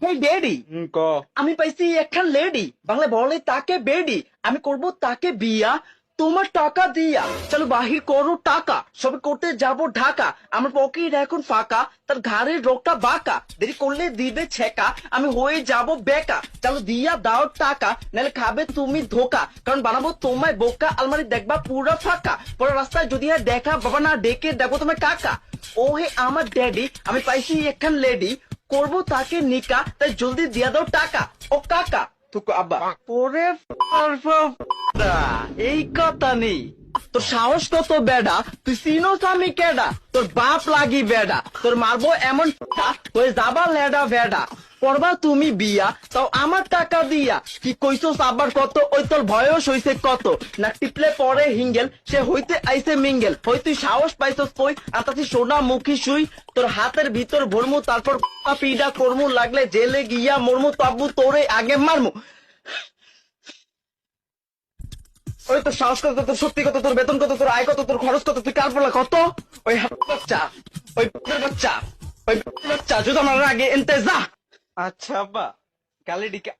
হেই daddy, ক। আমি পাইছি একখান লেডি, বাংলা বলে তাকে বেডি। আমি করব তাকে বিয়া তোমার টাকা দিয়া। চলো বাহির করো টাকা, সবে করতে যাব ঢাকা। আমার পকেট এখন ফাঁকা, তার ঘাড়ের রোগটা বাঁকা। দেরি করলে দিবে ছেকা, আমি হয়ে যাব বেকা। চলো দিয়া দাও টাকা, নাহলে খাবে তুমি ধোকা। কারণ বানাবো তোমায় বোকা, আলমারি দেখবা পুরো ফাঁকা। পরে রাস্তায় যদি আর দেখা বাবা না ডেকে দেখো তোমায় কাকা। ও হে আমার ড্যাডি, আমি পাইছি একখান লেডি, করবো তাকে নিকা, তাই জলদি দিয়া দাও টাকা। ও কাকা থুকু আব্বা। পরে এই কথা নেই। তোর সাহস কত বেডা, তুই চিনোস আমি কেডা? তোর বাপ লাগি বেডা, তোর মারবো এমন হয়ে যাবা লেডা ভেডা। করবা তুমি বিয়া, তাও আমার টাকা দিয়া। কি কইছস আবার কত? ওই তোর বয়স হইছে কত? না টিপলে পরে হিঙ্গেল, সে হইতে আইছে মিঙ্গেল। হই তুই সাহস পাইছস কই? আর তাতে সোনা মুখী শুই, তোর হাতের ভিতর ভরমু, তারপর পিডা করমু, লাগলে জেলে গিয়া মরমু, তাবু তোরে আগে মারমু। ওই তোর সাহস কত, তোর শক্তি কত, তোর বেতন কত, তোর আয় কত, তোর খরচ কত, তুই কার পড়লা কত? ওই বাচ্চা, ওই বাচ্চা, ওই বাচ্চা, যদি আমার আগে এনতে যা। আচ্ছা আব্বা, কালেডিকে